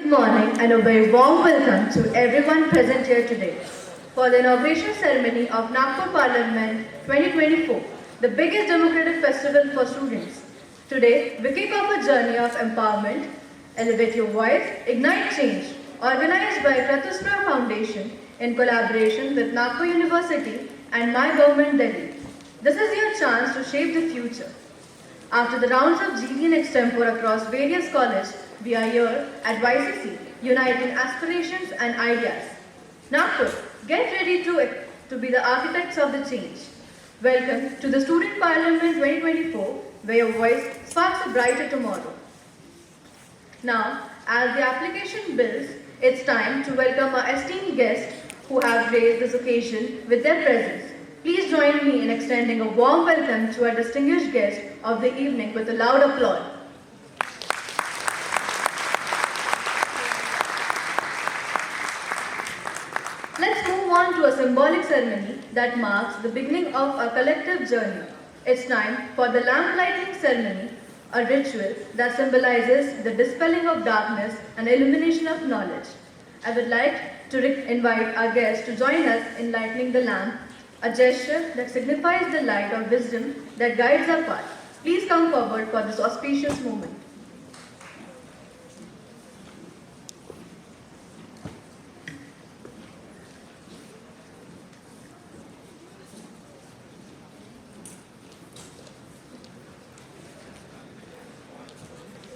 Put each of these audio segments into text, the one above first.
morning and a very warm welcome to everyone present here today for the inauguration ceremony of Nagpur Parliament 2024, the biggest democratic festival for students. Today, we kick off a journey of empowerment, elevate your voice, ignite change, organized by Pratuspra Foundation in collaboration with Nagpur University and My Government Delhi. This is your chance to shape the future. After the rounds of GD and extempore across various colleges, we are here at YCC, uniting aspirations and ideas. Nagpur, get ready to be the architects of the change. Welcome to the Student Parliament 2024, where your voice sparks a brighter tomorrow. Now, as the application builds, it's time to welcome our esteemed guests who have graced this occasion with their presence. Please join me in extending a warm welcome to our distinguished guest of the evening with a loud applause. Let's move on to a symbolic ceremony that marks the beginning of our collective journey. It's time for the lamp lighting ceremony, a ritual that symbolizes the dispelling of darkness and illumination of knowledge. I would like to invite our guests to join us in lighting the lamp, a gesture that signifies the light of wisdom that guides our path. Please come forward for this auspicious moment.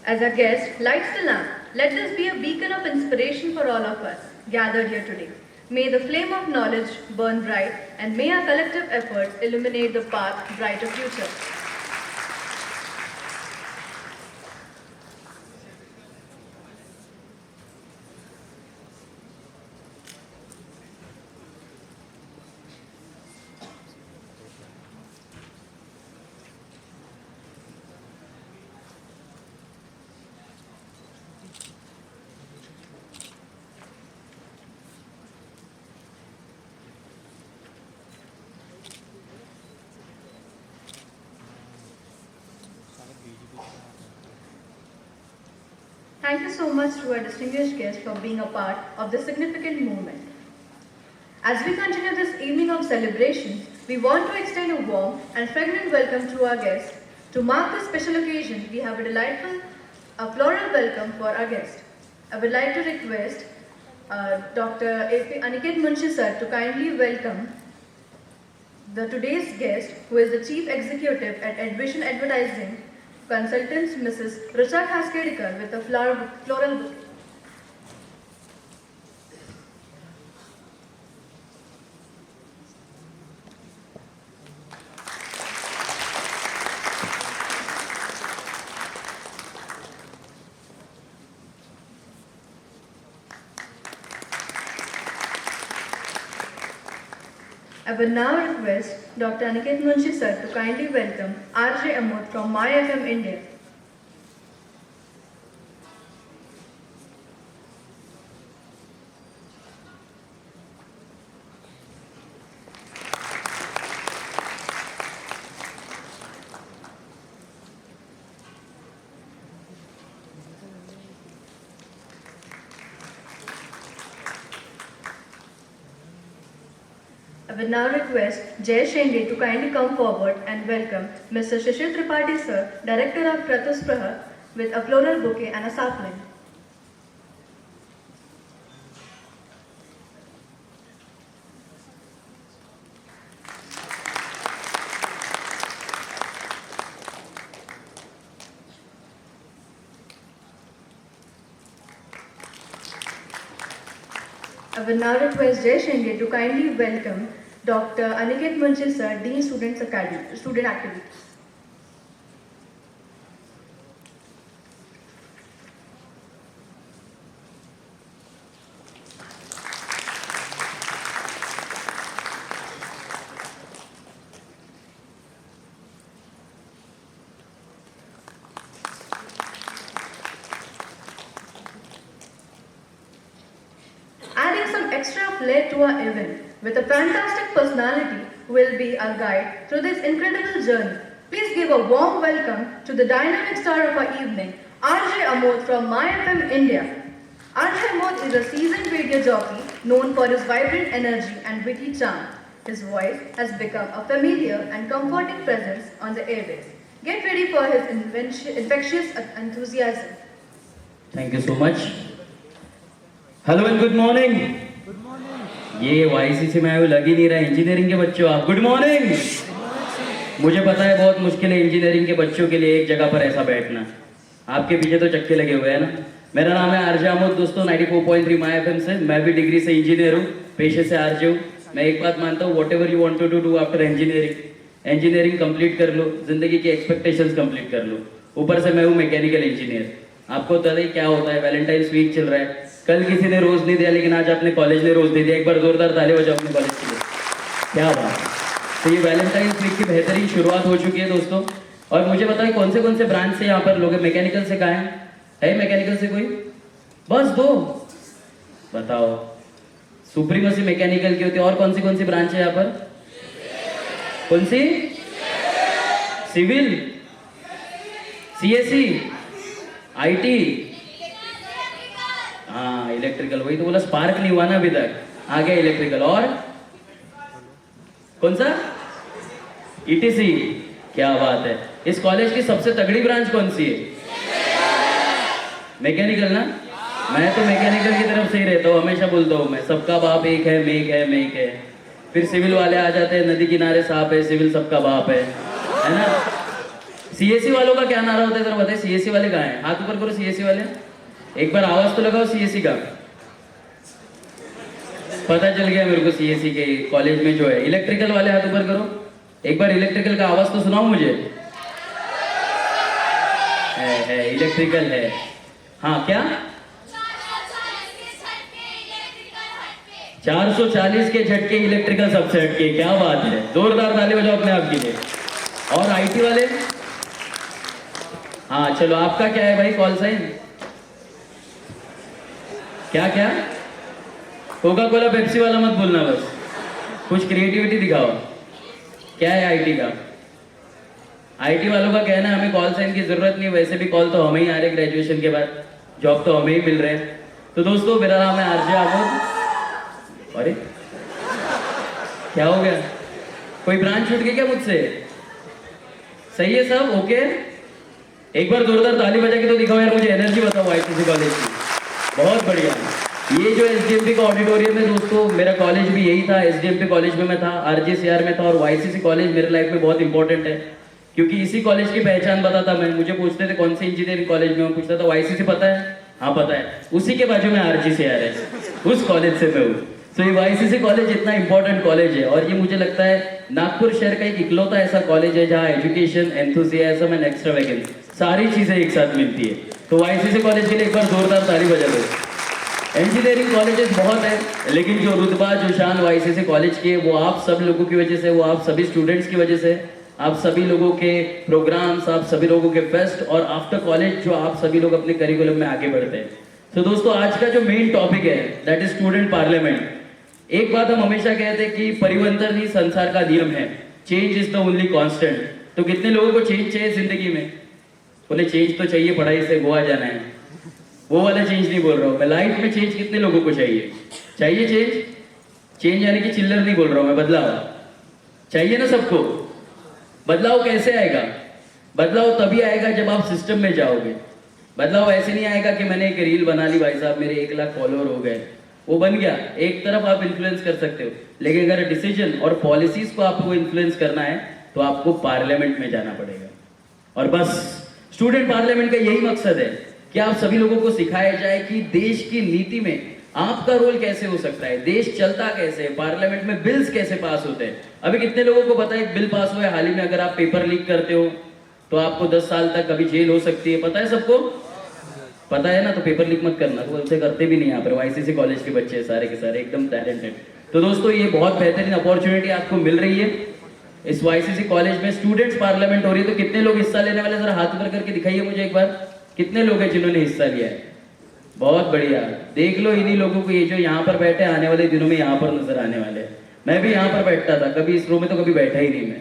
As our guest lights the lamp, let this be a beacon of inspiration for all of us gathered here today. May the flame of knowledge burn bright, and may our collective efforts illuminate the path to brighter future. Thank you so much to our distinguished guests for being a part of this significant movement. As we continue this evening of celebrations, we want to extend a warm and fragrant welcome to our guests. To mark this special occasion, we have a floral welcome for our guest. I would like to request Dr. A.P. Aniket Munshi sir to kindly welcome today's guest, who is the Chief Executive at Advision Advertising Consultants, Mrs. Richa Khaskedikar, with a floral bouquet. I will now request Dr. Aniket Munshi sir to kindly welcome R.J. Amod from My FM India. I will now request Jay Shende to kindly come forward and welcome Mr. Shishir Tripathi sir, Director of Pratuspra, with a floral bouquet and a sapling. I will now request Jay Shende to kindly welcome Dr. Aniket Munshi sir, Dean Student Activities. Adding some extra flair to our event with a fantastic personality who will be our guide through this incredible journey. Please give a warm welcome to the dynamic star of our evening, R.J. Amod from My FM India. Arjay Amod is a seasoned radio jockey known for his vibrant energy and witty charm. His voice has become a familiar and comforting presence on the airwaves. Get ready for his infectious enthusiasm. Thank you so much. Hello and good morning. ये YCC में आए लग ही नहीं रहा. Engineering के बच्चों आप good morning. मुझे पता है बहुत मुश्किल है इंजीनियरिंग के बच्चों के लिए एक जगह पर ऐसा बैठना. आपके पीछे तो चक्के लगे हुए हैं ना. मेरा नाम है आरजे आमोद दोस्तों, 94.3 माय एफएम से. मैं भी डिग्री से इंजीनियर हूँ, पेशे से आरजे हूँ. मैं एक बात मानता हूँ, whatever you want to do after engineering complete कर लो, जिंदगी की एक्सपेक्टेशंस कंप्लीट कर लो. ऊपर से मैं हूँ मैकेनिकल इंजीनियर. आपको पता ही क्या होता है, वैलेंटाइंस वीक चल रहा है. कल किसी ने रोज नहीं दिया लेकिन आज अपने कॉलेज ने रोज दे दिया. एक बार जोरदार ताली बजाओ अपने कॉलेज के लिए. क्या बात है. तो ये वैलेंटाइंस वीक की बेहतरीन शुरुआत हो चुकी है दोस्तों. और मुझे बताइए कौन से ब्रांच से यहाँ पर लोग हैं. मैकेनिकल से कहाँ है मैकेनिकल से कोई? बस दो. बताओ, सुप्रीमसी मैकेनिकल की होती है. और कौन सी ब्रांच है यहाँ पर? कौन सी? सिविल, सीएससी, आईटी, हाँ इलेक्ट्रिकल. वही तो बोला, स्पार्क नहीं हुआ ना अभी तक. आ गया इलेक्ट्रिकल. और कौन सा? ईटीसी. क्या बात है. इस कॉलेज की सबसे तगड़ी ब्रांच कौन सी है? मैकेनिकल ना. मैं तो मैकेनिकल की तरफ से ही रहता हूँ, हमेशा बोलता हूँ मैं, सबका बाप एक है, मेक है. फिर सिविल वाले आ जाते हैं, नदी किनारे सांप है, सिविल सबका बाप है ना. सीएससी वालों का क्या नारा होता है जरा बताइए. सीएससी वाले कहाँ हैं? हाथ ऊपर करो सीएससी वाले. एक बार आवाज तो लगाओ सीएससी का. पता चल गया मेरे को सीएससी के कॉलेज में जो है. इलेक्ट्रिकल वाले हाथ ऊपर करो. एक बार इलेक्ट्रिकल का आवाज तो सुनाओ मुझे. है इलेक्ट्रिकल है. हाँ क्या? 440 के झटके इलेक्ट्रिकल सबसे हटके. क्या बात है. जोरदार ताली बजाओ अपने आप के लिए. और आईटी वाले? हाँ चलो, आपका क्या है भाई कॉल साइन? क्या? कोका कोला पेप्सी वाला मत बोलना, बस कुछ क्रिएटिविटी दिखाओ. क्या है आईटी का? आईटी वालों का कहना है हमें कॉल साइन की जरूरत नहीं, वैसे भी कॉल तो हमें ही आ रहे ग्रेजुएशन के बाद, जॉब तो हमें ही मिल रहे हैं. तो दोस्तों मेरा नाम है आरजे आमोद. अरे क्या हो गया? कोई ब्रांच छूट गई क्या मुझसे? सही है सब ओके? एक बार जोरदार ताली बजा के तो दिखाओ यार, मुझे एनर्जी बताओ आईटीसी कॉलेज की. बहुत बढ़िया. ये जो एसडीएमपी का ऑडिटोरियम है दोस्तों, मेरा कॉलेज भी यही था. एसडीएमपी कॉलेज में मैं था, आरजेसीआर में था, और वाईसीसी कॉलेज मेरे लाइफ में बहुत इंपॉर्टेंट है क्योंकि इसी कॉलेज की पहचान बताता मैं. मुझे पूछते थे कौन से इंजीनियरिंग कॉलेज में हूँ, पूछता था वाईसीसी पता है? हाँ पता है. उसी के बाजू में आरजीसीआर है, उस कॉलेज से मैं हूँ. तो ये वाईसीसी कॉलेज इतना इंपॉर्टेंट कॉलेज है, और ये मुझे लगता है नागपुर शहर का एक इकलौता ऐसा कॉलेज है जहाँ एजुकेशन, एंथुसियाज्म एंड एक्स्ट्रावेगेंस सारी चीजें एक साथ मिलती है. तो वाईसीसी कॉलेज के लिए एक बार जोरदार ताली बजा दो. इंजीनियरिंग कॉलेजेस बहुत है, लेकिन जो रुतबा जो शान वाईसीसी कॉलेज की है वो आप सब लोगों की वजह से, वो आप सभी स्टूडेंट्स की वजह से, आप सभी लोगों के प्रोग्राम्स, आप सभी लोगों के फेस्ट, और आफ्टर कॉलेज जो आप सभी लोग अपने करिकुलम में आगे बढ़ते हैं. तो दोस्तों आज का जो मेन टॉपिक है दैट इज स्टूडेंट पार्लियामेंट. एक बात हम हमेशा कहते हैं कि परिवर्तन ही संसार का नियम है. Change is the only constant. तो कितने लोगों को चेंज चाहिए जिंदगी में? उन्हें चेंज तो चाहिए, पढ़ाई से गोवा जाना है, वो वाला चेंज नहीं बोल रहा हूँ मैं. लाइफ में चेंज कितने लोगों को चाहिए? चेंज यानी कि चिल्लर नहीं बोल रहा हूँ मैं, बदलाव चाहिए ना सबको. बदलाव कैसे आएगा? बदलाव तभी आएगा जब आप सिस्टम में जाओगे. बदलाव ऐसे नहीं आएगा कि मैंने एक रील बना ली, भाई साहब मेरे 1 लाख फॉलोअर हो गए, वो बन गया. एक तरफ आप इन्फ्लुएंस कर सकते हो, लेकिन अगर डिसीजन और पॉलिसीज को आपको इन्फ्लुएंस करना है तो आपको पार्लियामेंट में जाना पड़ेगा. और बस स्टूडेंट पार्लियामेंट का यही मकसद है कि आप सभी लोगों को सिखाया जाए कि देश की नीति में आपका रोल कैसे हो सकता है, देश चलता कैसे है, पार्लियामेंट में बिल्स कैसे पास होते हैं. अभी कितने लोगों को पता है एक बिल पास हुआ है हाल ही में, अगर आप पेपर लीक करते हो तो आपको 10 साल तक कभी जेल हो सकती है. पता है सबको? पता है ना. तो पेपर लीक मत करना. तो उनसे करते भी नहीं. यहाँ पर वाईसीसी कॉलेज के बच्चे सारे के सारे एकदम टैलेंटेड. तो दोस्तों ये बहुत बेहतरीन अपॉर्चुनिटी आपको मिल रही है. इस वाईसीसी कॉलेज में स्टूडेंट्स पार्लियामेंट हो रही है. तो कितने लोग हिस्सा लेने वाले, जरा हाथ ऊपर करके दिखाइए मुझे एक बार. कितने लोग हैं जिन्होंने हिस्सा लिया है? बहुत बढ़िया. देख लो इन्हीं लोगों को, ये जो यहाँ पर बैठे आने वाले दिनों में यहाँ पर नजर आने वाले हैं. मैं भी यहाँ पर बैठता था, कभी इस रो में तो कभी बैठा ही नहीं.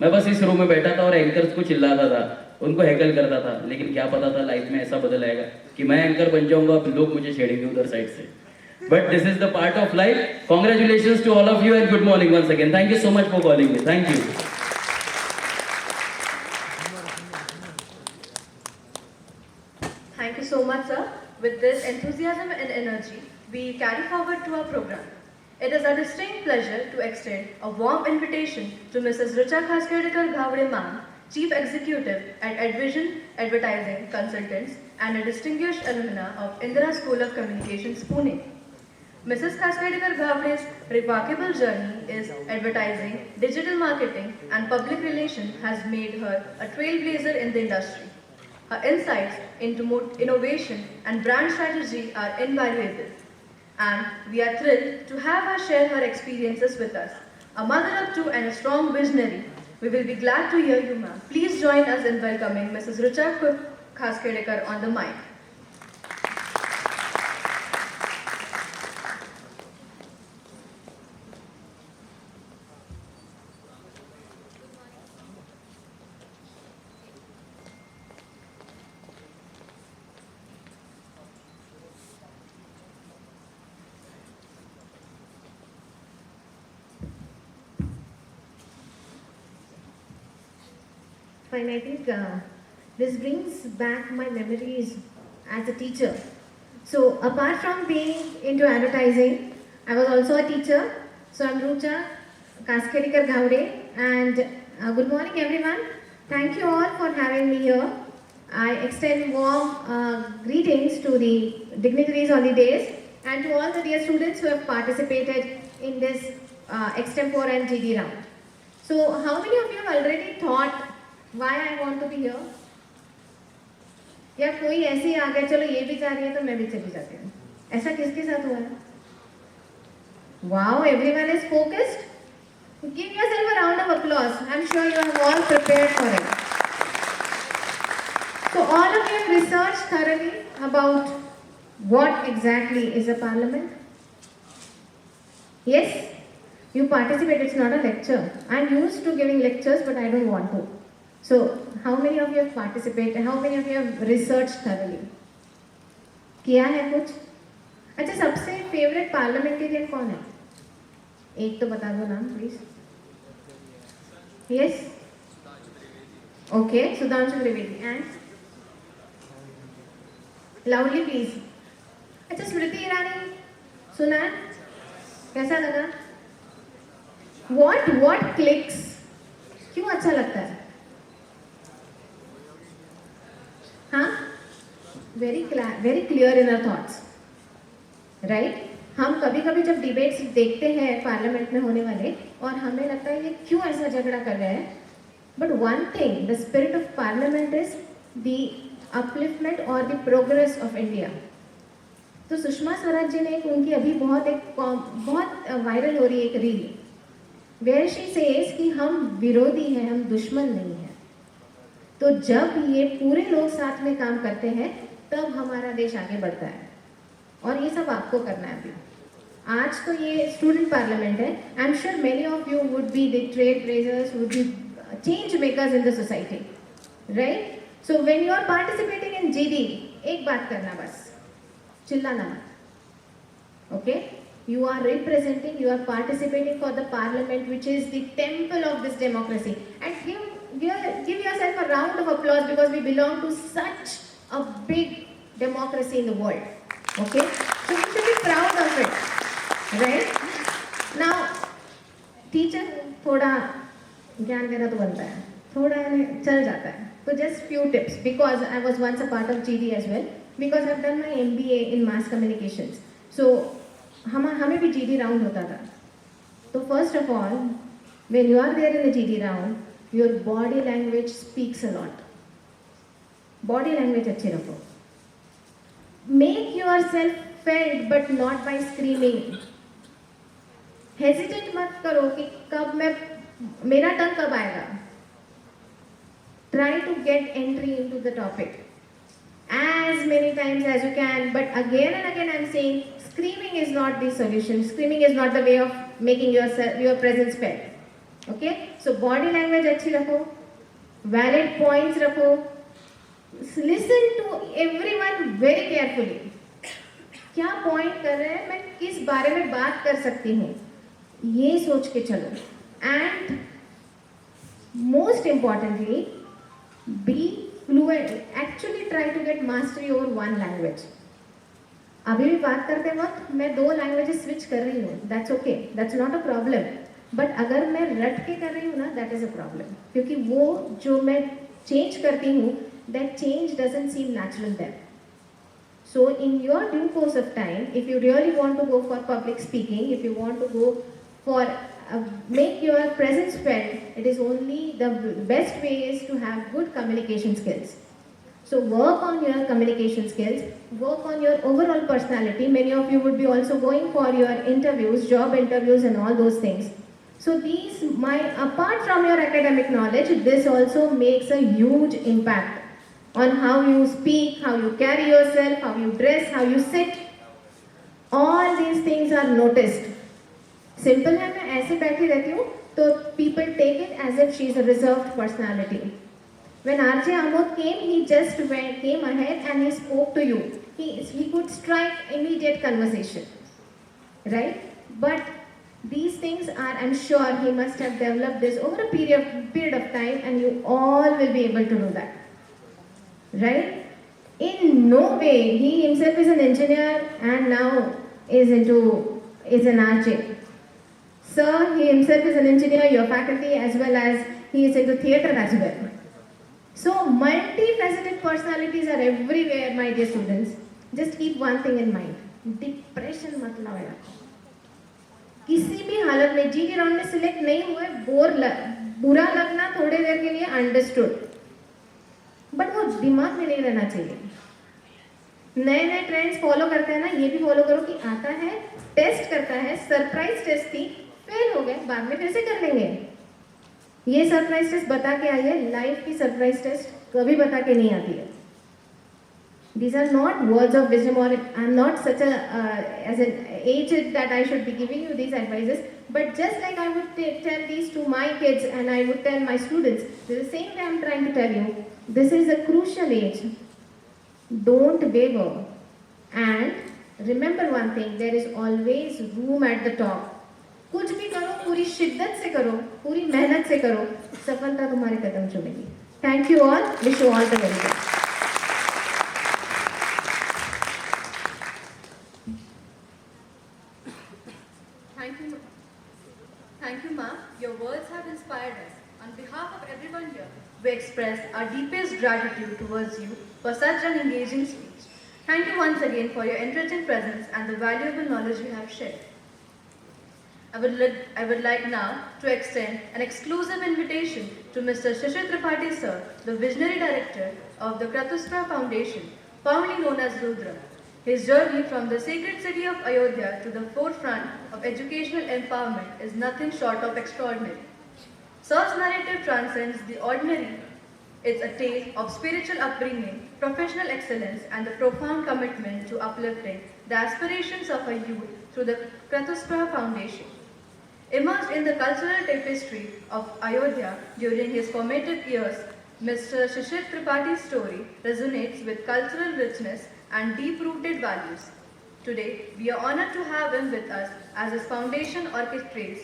मैं बस इस रो में बैठा था और एंकर्स को चिल्लाता था उनको हैकल करता था, लेकिन क्या पता था लाइफ में ऐसा बदल आएगा कि मैं एंकर बन जाऊंगा, अब लोग मुझे छेड़ेंगे उधर साइड से. But this is the part of life. Congratulations to all of you and good morning once again. Thank you so much for calling me. Thank you. Thank you so much, sir. With this enthusiasm and energy, we carry forward to our program. It is a distinct pleasure to extend a warm invitation to Mrs. Richa Khaskedekar Ghavde ma'am, Chief Executive at Advision Advertising Consultants and a distinguished alumna of Indira School of Communications, Pune. Mrs. Khaskedekar Ghavde's remarkable journey is advertising, digital marketing and public relations has made her a trailblazer in the industry. Her insights into innovation and brand strategy are invaluable, and we are thrilled to have her share her experiences with us. A mother of two and a strong visionary, we will be glad to hear you, ma'am. Please join us in welcoming Mrs. Richa Khaskedekar on the mic. Fine, I think this brings back my memories as a teacher. So, apart from being into advertising, I was also a teacher. So, I'm Rucha Kaskedekar Ghavde, and good morning, everyone. Thank you all for having me here. I extend warm greetings to the dignitaries on the days and to all the dear students who have participated in this extempore and GD round. So, how many of you have already thought why I want to be here? या कोई ऐसे ही आ गया, चलो ये भी जा रही है तो मैं भी चली जाती हूँ. ऐसा किसके साथ हुआ है? Wow, everyone is focused. Give yourself a round of applause. I'm sure you are all prepared for it. So all of you have researched thoroughly about what exactly is a parliament. Yes, you participate. It's not a lecture. I'm used to giving lectures, but I don't want to. So, how many of you have participated? How many of you have researched thoroughly? किया है कुछ? अच्छा, सबसे favourite parliamentarian कौन है? एक तो बता दो नाम please. Yes? Okay, Sudhanshu Trivedi. And? Loudly please. अच्छा, स्मृति ईरानी सुना? कैसा लगा? What clicks? क्यों अच्छा लगता है? हाँ, very clear in our thoughts, right? हम कभी कभी जब डिबेट्स देखते हैं पार्लियामेंट में होने वाले और हमें लगता है ये क्यों ऐसा झगड़ा कर रहे हैं, but one thing, the spirit of parliament is the upliftment और द प्रोग्रेस ऑफ इंडिया. तो सुषमा स्वराज जी ने उनकी अभी बहुत वायरल हो रही है एक रील, वेयर शी सेज कि हम विरोधी हैं, हम दुश्मन नहीं हैं. तो जब ये पूरे लोग साथ में काम करते हैं तब हमारा देश आगे बढ़ता है, और ये सब आपको करना है. अभी आज तो ये स्टूडेंट पार्लियामेंट है. I am sure many of you would be the trade blazers, would be change makers in the society, right? So when you are participating in GD, एक बात करना बस, चिल्लाना मत. Okay, you are representing, you are participating for the parliament, which is the temple of this democracy, and give yourself a round of applause because we belong to such a big democracy in the world. Okay, so you should be proud of it, right? Now, teacher थोड़ा ज्ञान देना तो बनता है, थोड़ा चल जाता है. So just few tips, because I was once a part of GD as well, because I've done my MBA in mass communications. So हमें भी GD राउंड होता था. तो first of all, when you are there in the GD round, your body language speaks a lot. Body language अच्छे रखो. Make yourself felt but not by screaming. Hesitate मत करो कि मेरा टर्न कब आएगा. Try to get entry into the topic as many times as you can, but again and again I'm saying, screaming is not the solution. Screaming is not the way of making your presence felt. Okay? So body language अच्छी रखो. Valid points रखो, listen to everyone very carefully. क्या point कर रहे हैं, मैं किस बारे में बात कर सकती हूँ, ये सोच के चलो। And most importantly be fluent, actually try to get mastery over one language. अभी भी बात करते वक्त मैं 2 लैंग्वेजेस स्विच कर रही हूँ, that's okay, that's not a problem. But अगर मैं रट के कर रही हूँ ना, दैट इज अ प्रॉब्लम, क्योंकि वो जो मैं चेंज करती हूँ, that change doesn't seem natural there. So in your due course of time, if you really want to go for public speaking, if you want to go for make your presence felt, it is only the best way is to have good communication skills. So work on your communication skills, work on your overall personality. Many of you would be also going for your interviews, job interviews and all those things. So these, apart from your academic knowledge, this also makes a huge impact on how you speak, how you carry yourself, how you dress, how you sit. All these things are noticed. Simple है, मैं ऐसे बैठी रहती हूँ तो people take it as if she is a reserved personality. When RJ Amod came, he just came ahead and he spoke to you. He could strike immediate conversation, right? But these things are, I'm sure he must have developed this over a period of time, and you all will be able to do that. Right? In no way, he himself is an engineer and now is an RJ. Sir, he himself is an engineer, your faculty, as well as he is into theatre as well. So multifaceted personalities are everywhere, my dear students. Just keep one thing in mind. Depression मत लाओ यार। किसी भी हालत में जी के round में select नहीं हुए, बुरा लगना थोड़ी देर के लिए अंडरस्टूड, बट वो दिमाग में नहीं रहना चाहिए। नए नए ट्रेंड्स फॉलो करते हैं ना, ये भी फॉलो करो कि आता है, टेस्ट करता है, सरप्राइज टेस्ट थी, फेल हो गए, बाद में फिर से कर लेंगे। ये सरप्राइज टेस्ट बता के आई है, लाइफ की सरप्राइज टेस्ट कभी बता के नहीं आती है। These are not words of wisdom, or I'm not such as an age that I should be giving you these advices. But just like I would tell these to my kids and I would tell my students, the same way I'm trying to tell you, this is a crucial age. Don't waver. And remember one thing, there is always room at the top. कुछ भी करो, पूरी शिद्दत से करो, पूरी मेहनत से करो, सफलता तुम्हारे कदम चूमेगी। Thank you all. Wish you all the very best. Thank you, ma'am. Your words have inspired us. On behalf of everyone here, we express our deepest gratitude towards you for such an engaging speech. Thank you once again for your enriching presence and the valuable knowledge you have shared. I would like now to extend an exclusive invitation to Mr. Shishir Tripathi sir, the Visionary Director of the Kratuspra Foundation, formerly known as Rudra. His journey from the sacred city of Ayodhya to the forefront of educational empowerment is nothing short of extraordinary. Sir's narrative transcends the ordinary. It's a tale of spiritual upbringing, professional excellence, and the profound commitment to uplifting the aspirations of a youth through the Kratuspra Foundation. Immersed in the cultural tapestry of Ayodhya during his formative years, Mr. Shishir Tripathi's story resonates with cultural richness and deep-rooted values. Today, we are honored to have him with us as his foundation orchestrates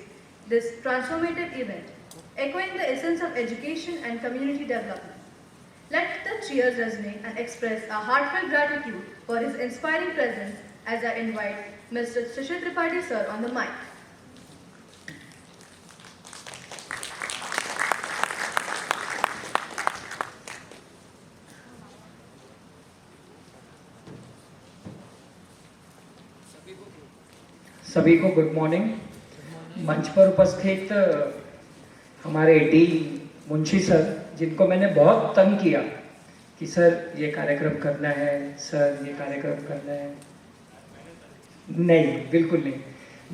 this transformative event, echoing the essence of education and community development. Let the cheers resonate and express our heartfelt gratitude for his inspiring presence as I invite Mr. Shishir Tripathi sir on the mic. सभी को good morning. मंच पर उपस्थित हमारे D Munshi sir, जिनको मैंने बहुत तंग किया कि सर ये कार्यक्रम करना है, सर ये कार्यक्रम करना है, नहीं, बिल्कुल नहीं।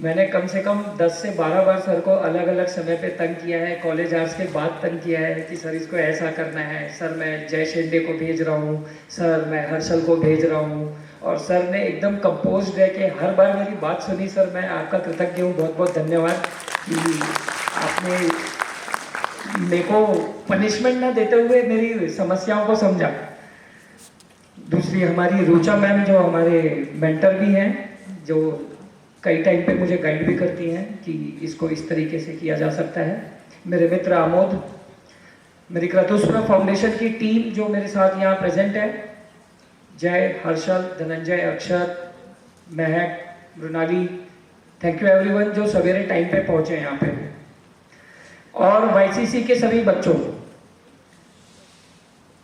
मैंने कम से कम 10 से 12 बार सर को अलग अलग समय पे तंग किया है, कॉलेज आवर्स के बाद तंग किया है कि सर इसको ऐसा करना है, सर मैं जय शेंडे को भेज रहा हूँ, सर मैं हर्षल को भेज रहा हूँ। और सर ने एकदम कंपोज्ड है कि हर बार मेरी बात सुनी। सर मैं आपका कृतज्ञ हूँ, बहुत बहुत धन्यवाद कि आपने मेरे को पनिशमेंट ना देते हुए मेरी समस्याओं को समझा। दूसरी हमारी रुचा मैम जो हमारे मेंटर भी हैं, जो कई टाइम पे मुझे गाइड भी करती हैं कि इसको इस तरीके से किया जा सकता है। मेरे मित्र आमोद, मेरी क्रतुस्वरा फाउंडेशन की टीम जो मेरे साथ यहाँ प्रेजेंट है, जय, हर्षल, धनंजय, अक्षर, महक, मृणाली, थैंक यू एवरीवन जो सवेरे टाइम पे पहुंचे यहाँ पे, और वाईसीसी के सभी बच्चों।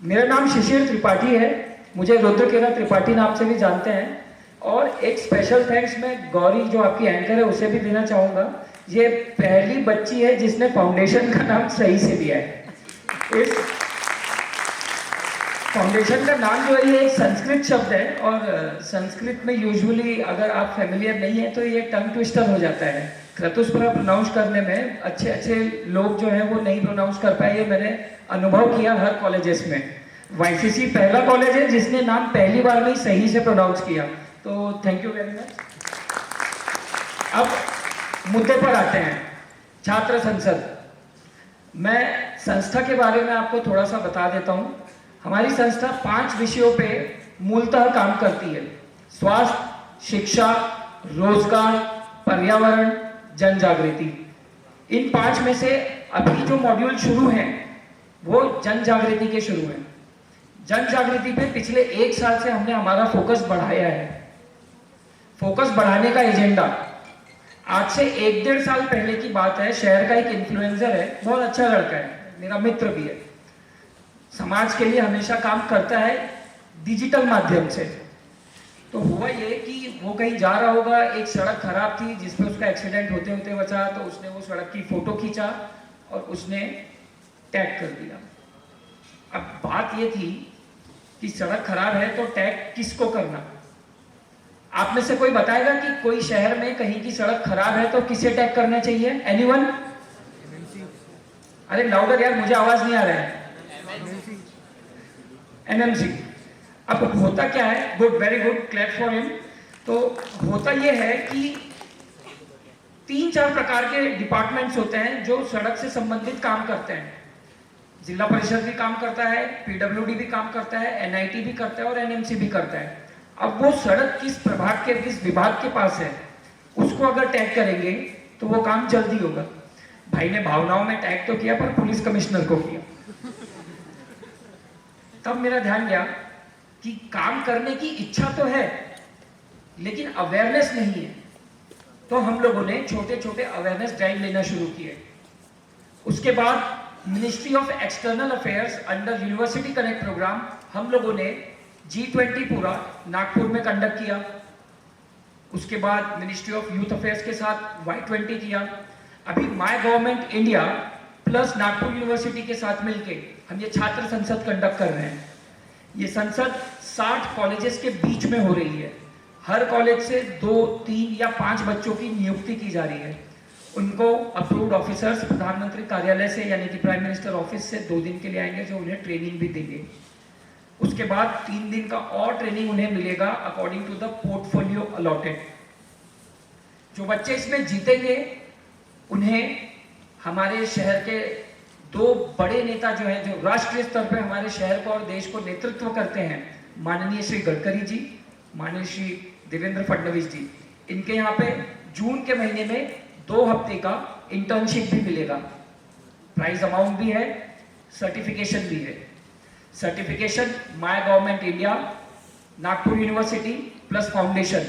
मेरा नाम शिशिर त्रिपाठी है, मुझे रुद्रकिरण त्रिपाठी नाम से भी जानते हैं। और एक स्पेशल थैंक्स मैं गौरी जो आपकी एंकर है उसे भी देना चाहूँगा। ये पहली बच्ची है जिसने फाउंडेशन का नाम सही से दिया है। इस फाउंडेशन का नाम जो है ये एक संस्कृत शब्द है, और संस्कृत में यूजुअली अगर आप फेमिलियर नहीं है तो ये टंग ट्विस्टर हो जाता है। क्रतुस्वरा प्रोनाउंस करने में अच्छे अच्छे लोग जो हैं वो नहीं प्रोनाउंस कर पाए, ये मैंने अनुभव किया हर कॉलेजेस में। वाईसीसी पहला कॉलेज है जिसने नाम पहली बार में ही सही से प्रोनाउंस किया, तो थैंक यू वेरी मच। अब मुद्दे पर आते हैं, छात्र संसद। मैं संस्था के बारे में आपको थोड़ा सा बता देता हूँ। हमारी संस्था 5 विषयों पे मूलतः काम करती है: स्वास्थ्य, शिक्षा, रोजगार, पर्यावरण, जन जागृति। इन 5 में से अभी जो मॉड्यूल शुरू हैं वो जन जागृति के शुरू हैं। जन जागृति पे पिछले 1 साल से हमने हमारा फोकस बढ़ाया है। फोकस बढ़ाने का एजेंडा आज से 1-1.5 साल पहले की बात है। शहर का एक इन्फ्लुएंसर है, बहुत अच्छा लड़का है, मेरा मित्र भी है, समाज के लिए हमेशा काम करता है डिजिटल माध्यम से। तो हुआ ये कि वो कहीं जा रहा होगा, एक सड़क खराब थी जिसमें उसका एक्सीडेंट होते होते बचा, तो उसने वो सड़क की फोटो खींचा और उसने टैग कर दिया। अब बात ये थी कि सड़क खराब है तो टैग किसको करना। आप में से कोई बताएगा कि कोई शहर में कहीं की सड़क खराब है तो किसे टैग करना चाहिए? एनीवन? अरे लाउडर यार, मुझे आवाज नहीं आ रहा है। एनएमसी। अब होता क्या है, good, very good, clap for him. तो होता यह है कि 3-4 प्रकार के डिपार्टमेंट्स होते हैं जो सड़क से संबंधित काम करते हैं। जिला परिषद भी काम करता है, पीडब्ल्यूडी भी काम करता है, एनआईटी भी करता है और एनएमसी भी करता है। अब वो सड़क किस प्रभाग के, किस विभाग के पास है, उसको अगर टैग करेंगे तो वो काम जल्दी होगा। भाई ने भावनाओं में टैग तो किया पर पुलिस कमिश्नर को किया। तब मेरा ध्यान गया कि काम करने की इच्छा तो है लेकिन अवेयरनेस नहीं है। तो हम लोगों ने छोटे छोटे अवेयरनेस ड्राइव लेना शुरू किए। उसके बाद ministry of external affairs under university connect program हम लोगों ने G20 पूरा नागपुर में कंडक्ट किया। उसके बाद मिनिस्ट्री ऑफ यूथ अफेयर्स के साथ Y20 किया। अभी my government India plus Nagpur university के साथ मिलके हम ये छात्र संसद कंडक्ट कर रहे हैं। ये संसद 60 कॉलेजेस के बीच में हो रही है। हर कॉलेज से 2, 3 या 5 बच्चों की नियुक्ति की जा रही है। उनको अप्रूव्ड ऑफिसर्स प्रधानमंत्री कार्यालय से यानी कि प्राइम मिनिस्टर ऑफिस से 2 दिन के लिए आएंगे, जो उन्हें ट्रेनिंग भी देंगे। उसके बाद 3 दिन का और ट्रेनिंग उन्हें मिलेगा according to the portfolio allotted. जो बच्चे इसमें जीतेंगे उन्हें हमारे शहर के 2 बड़े नेता जो हैं, जो राष्ट्रीय स्तर पर हमारे शहर को और देश को नेतृत्व करते हैं, माननीय श्री गडकरी जी, माननीय श्री देवेंद्र फडणवीस जी, इनके यहाँ पे जून के महीने में 2 हफ्ते का इंटर्नशिप भी मिलेगा। प्राइज अमाउंट भी है, सर्टिफिकेशन भी है। Certification my government India, Nagpur university plus foundation,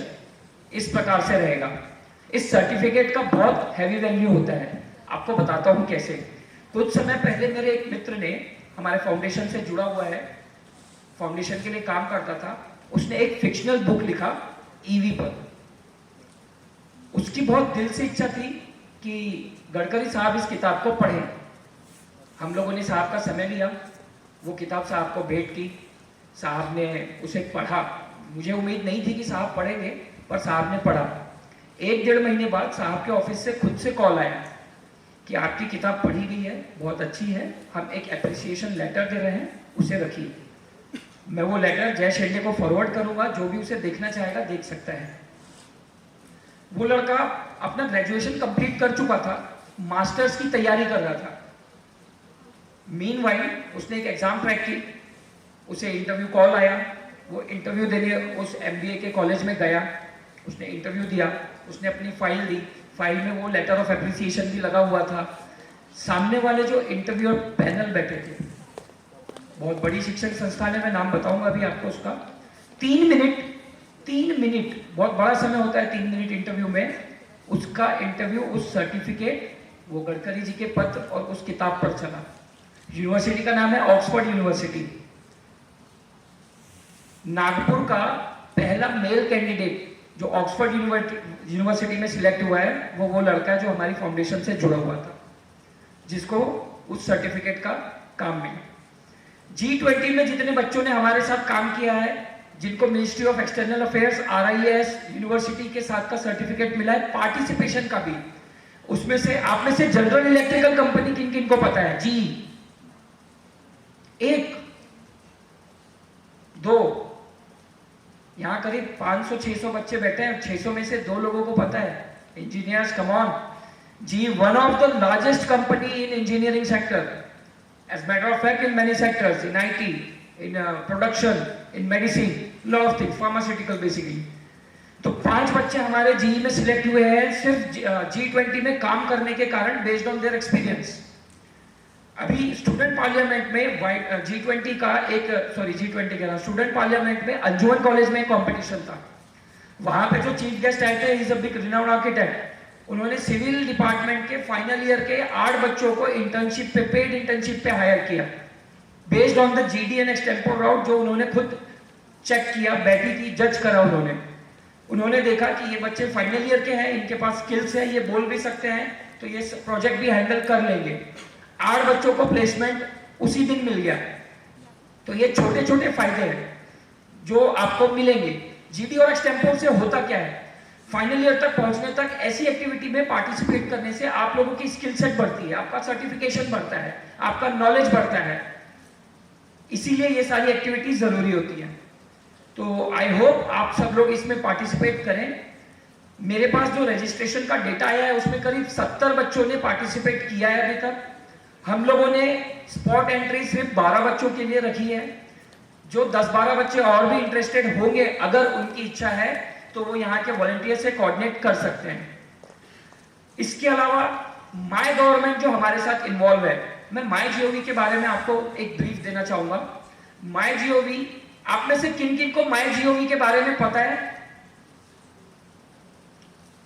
इस प्रकार से रहेगा। इस सर्टिफिकेट का बहुत हैवी वैल्यू होता है। आपको बताता हूं कैसे। कुछ समय पहले मेरे एक मित्र ने, हमारे फाउंडेशन से जुड़ा हुआ है, फाउंडेशन के लिए काम करता था, उसने एक फिक्शनल बुक लिखा ईवी पर। उसकी बहुत दिल से इच्छा थी कि गडकरी साहब इस किताब को पढ़ें। हम लोगों ने साहब का समय लिया, वो किताब साहब को भेंट की, साहब ने उसे पढ़ा। मुझे उम्मीद नहीं थी कि साहब पढ़ेंगे, पर साहब ने पढ़ा। 1-1.5 महीने बाद साहब के ऑफिस से खुद से कॉल आया कि आपकी किताब पढ़ी गई है, बहुत अच्छी है, हम एक एप्रिसिएशन लेटर दे रहे हैं, उसे रखिए। मैं वो लेटर जय शेंडे को फॉरवर्ड करूंगा, जो भी उसे देखना चाहेगा देख सकता है। वो लड़का अपना ग्रेजुएशन कंप्लीट कर चुका था, मास्टर्स की तैयारी कर रहा था। मीनवाइल उसने एक एग्जाम क्रैक की, उसे इंटरव्यू कॉल आया, वो इंटरव्यू देने उस एमबीए के कॉलेज में गया, उसने इंटरव्यू दिया, उसने अपनी फाइल दी, फाइल में वो लेटर ऑफ एप्रिसिएशन भी लगा हुआ था। सामने वाले जो इंटरव्यूअर पैनल बैठे थे, बहुत बड़ी शिक्षण संस्थान है, मैं नाम बताऊंगा अभी आपको उसका, 3 मिनट बहुत बड़ा समय होता है 3 मिनट इंटरव्यू में, उसका इंटरव्यू उस सर्टिफिकेट, वो गडकरी जी के पत्र और उस किताब पर चला। यूनिवर्सिटी का नाम है ऑक्सफोर्ड यूनिवर्सिटी। नागपुर का पहला मेल कैंडिडेट जो ऑक्सफोर्ड यूनिवर्सिटी में सिलेक्ट हुआ है वो लड़का है जो हमारी फाउंडेशन से जुड़ा हुआ था, जिसको उस सर्टिफिकेट का काम मिला। G20 में जितने बच्चों ने हमारे साथ काम किया है, जिनको ministry of external affairs, RIS, university के साथ का सर्टिफिकेट मिला है, पार्टिसिपेशन का भी, उसमें से आप में से जनरल इलेक्ट्रिकल कंपनी किन किन को पता है? जी, 1, 2, यहां करीब 500-600 बच्चे बैठे हैं, 600 में से 2 लोगों को पता है। Engineers, come on ji, one of the largest company in engineering sector, as matter of fact in many sectors, in IT, in production, in medicine, lot of things, pharmaceutical basically। तो 5 बच्चे हमारे जीई में सिलेक्ट हुए हैं सिर्फ G20 में काम करने के कारण, बेस्ड ऑन देयर एक्सपीरियंस। अभी स्टूडेंट पार्लियामेंट में G20 का G20 कह रहा, स्टूडेंट पार्लियामेंट में अंजुमन कॉलेज में एक कॉम्पिटिशन था। वहां पे जो चीफ गेस्ट आए थे, is a big renowned architect, उन्होंने सिविल डिपार्टमेंट के फाइनल ईयर के 8 बच्चों को इंटर्नशिप पे, पेड इंटर्नशिप पे हायर किया, based on the GDN extempore round, जो उन्होंने खुद चेक किया, बैठी थी, जज करा उन्होंने देखा कि ये बच्चे फाइनल ईयर के हैं, इनके पास स्किल्स है, ये बोल भी सकते हैं, तो ये प्रोजेक्ट भी हैंडल कर लेंगे। 8 बच्चों को प्लेसमेंट उसी दिन मिल गया। तो ये छोटे छोटे फायदे हैं जो आपको मिलेंगे। GD और एक्सटेम्पोर से होता क्या है, फाइनल ईयर तक पहुंचने तक ऐसी एक्टिविटी में पार्टिसिपेट करने से आप लोगों की स्किल सेट बढ़ती है, आपका सर्टिफिकेशन बढ़ता है, आपका नॉलेज बढ़ता है, इसीलिए ये सारी एक्टिविटी जरूरी होती है। तो आई होप आप सब लोग इसमें पार्टिसिपेट करें। मेरे पास जो रजिस्ट्रेशन का डेटा आया है उसमें करीब 70 बच्चों ने पार्टिसिपेट किया है अभी तक। हम लोगों ने स्पॉट एंट्री सिर्फ 12 बच्चों के लिए रखी है। जो 10-12 बच्चे और भी इंटरेस्टेड होंगे, अगर उनकी इच्छा है, तो वो यहाँ के वॉलंटियर से कोऑर्डिनेट कर सकते हैं। इसके अलावा माय गवर्नमेंट जो हमारे साथ इन्वॉल्व है, मैं MyGov के बारे में आपको एक ब्रीफ देना चाहूंगा। MyGov, आप में से किन किन को MyGov के बारे में पता है?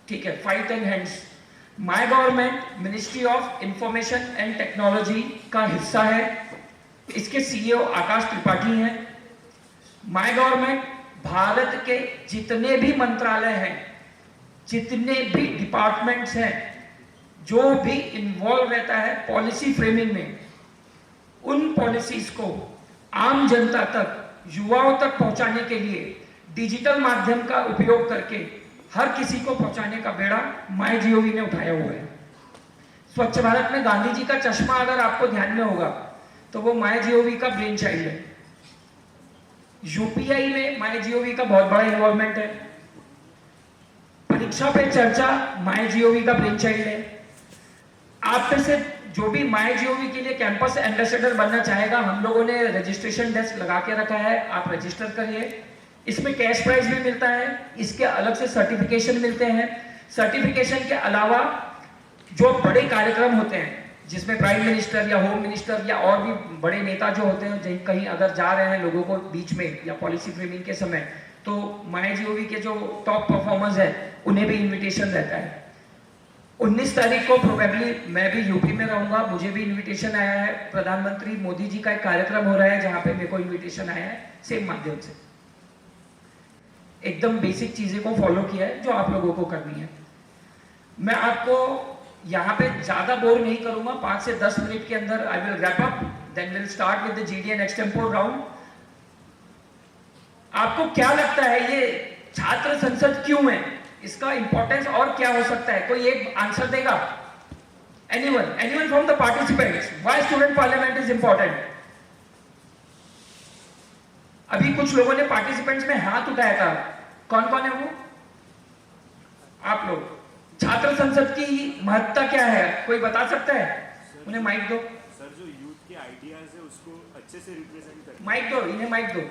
ठीक है, 5-10 hands. My government ministry of information and technology का हिस्सा है। इसके CEO आकाश त्रिपाठी हैं। माय गवर्नमेंट भारत के जितने भी मंत्रालय हैं, जितने भी डिपार्टमेंट्स हैं, जो भी इन्वॉल्व रहता है पॉलिसी फ्रेमिंग में, उन पॉलिसीज को आम जनता तक, युवाओं तक पहुंचाने के लिए डिजिटल माध्यम का उपयोग करके हर किसी को पहुंचाने का बेड़ा MyGov ने उठाया हुआ है। स्वच्छ भारत में गांधी जी का चश्मा अगर आपको ध्यान में होगा तो वो MyGov का ब्रेन चाइल्ड है। UPI में MyGov का बहुत बड़ा इन्वॉल्वमेंट है। परीक्षा पे चर्चा MyGov का ब्रेन चाइल्ड है। आप में से जो भी MyGov के लिए कैंपस एम्बेसडर बनना चाहेगा, हम लोगों ने रजिस्ट्रेशन डेस्क लगा के रखा है, आप रजिस्टर करिए। इसमें कैश प्राइज भी मिलता है, इसके अलग से सर्टिफिकेशन मिलते हैं। सर्टिफिकेशन के अलावा जो बड़े कार्यक्रम होते हैं, जिसमें प्राइम मिनिस्टर या होम मिनिस्टर या और भी बड़े नेता जो होते हैं, कहीं अगर जा रहे हैं लोगों को बीच में या पॉलिसी फ्रेमिंग के समय, तो MyGov के जो टॉप परफॉर्मर्स हैं उन्हें भी इन्विटेशन रहता है। 19 तारीख को प्रोबेबली मैं भी यूपी में रहूंगा, मुझे भी इन्विटेशन आया है। प्रधानमंत्री मोदी जी का एक कार्यक्रम हो रहा है जहां पे मेरे को इन्विटेशन आया है, सेम माध्यम से। एकदम बेसिक चीजें को फॉलो किया है जो आप लोगों को करनी है। मैं आपको यहाँ पे ज्यादा बोर नहीं करूंगा, 5 से 10 मिनट के अंदर I will wrap up, then will start with the GDN extempore round. आपको क्या लगता है ये छात्र संसद क्यों है, इसका इंपॉर्टेंस और क्या हो सकता है? कोई एक आंसर देगा? Anyone from the participants, why student parliament is important? अभी कुछ लोगों ने पार्टिसिपेंट्स में हाथ उठाया था, कौन कौन है वो? आप लोग। छात्र संसद की महत्ता क्या है, कोई बता सकता है? उन्हें माइक दो। सर, जो यूथ के IT आइडियाज है उसको अच्छे से रिप्रेजेंट करना। माइक दो, इन्हें माइक दो।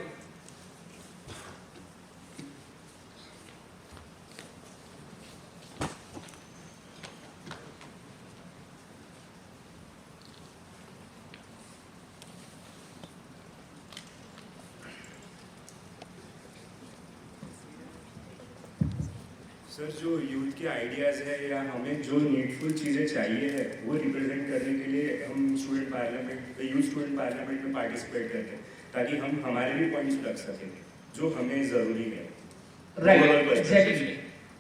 सर, जो यूथ के आइडियाज़ है या हमें जो नीडफुल चीज़ें चाहिए है वो रिप्रेजेंट करने के लिए हम student parliament, youth student parliament में पार्टिसिपेट करते हैं ताकि हम हमारे भी पॉइंट्स रख सकें जो हमें ज़रूरी है। राइट, एग्जैक्टली,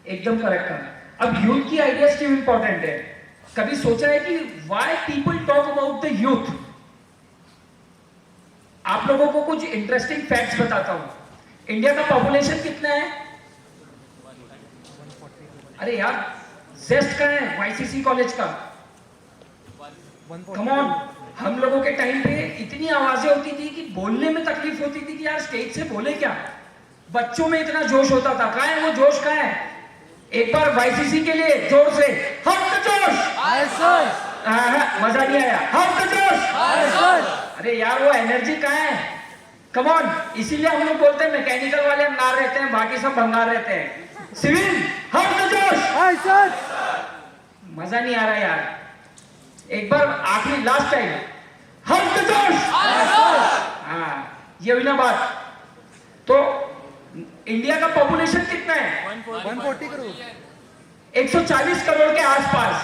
एकदम करेक्ट कहा। अब यूथ की आइडियाज क्यों इंपॉर्टेंट है? कभी सोचा है कि why people talk about the youth? आप लोगों को कुछ इंटरेस्टिंग फैक्ट्स बताता हूं। इंडिया का पॉपुलेशन कितना है? अरे यार, जेस्ट का है वाईसीसी कॉलेज का। कम ऑन, हम लोगों के टाइम पे इतनी आवाजें होती थी कि बोलने में तकलीफ होती थी कि यार स्टेज से बोले क्या। बच्चों में इतना जोश होता था। कहाँ है वो जोश? कहाँ है? एक बार वाईसीसी के लिए जोर से हम तो जोश। मजा नहीं आया। हम तो जोश। अरे यार, वो एनर्जी कहाँ है? कम ऑन, इसीलिए हम लोग बोलते हैं मैकेनिकल वाले अंगार रहते हैं, बाकी सब भंगार रहते हैं। सिविल हम तो जोश। मजा नहीं आ रहा यार। एक बार आखिरी लास्ट टाइम हम तो जोश। हाँ, ये हुई ना बात। तो इंडिया का पॉपुलेशन कितना है? 140 करोड़। 140 करोड़ के आसपास।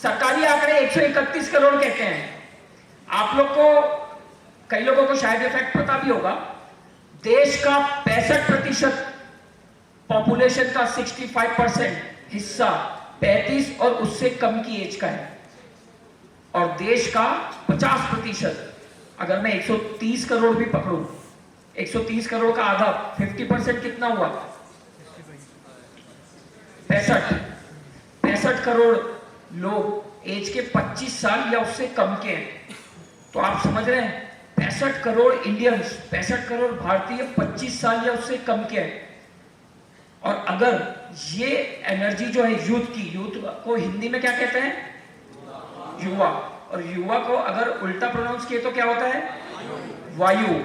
सरकारी आंकड़े 131 करोड़ कहते हैं। आप लोग को, कई लोगों को शायद ये फैक्ट पता भी होगा, देश का 65% पॉपुलेशन का 65% हिस्सा 35 और उससे कम की एज का है, और देश का 50%, अगर मैं 130 करोड़ भी पकड़ूं, 130 करोड़ का आधा 50% कितना हुआ? 65 करोड़ लोग एज के 25 साल या उससे कम के हैं। तो आप समझ रहे हैं, 65 करोड़ इंडियंस, 65 करोड़ भारतीय 25 साल या उससे कम के हैं। और अगर ये एनर्जी जो है यूथ की, यूथ को हिंदी में क्या कहते हैं? युवा। और युवा को अगर उल्टा प्रोनाउंस किए तो क्या होता है? वायु।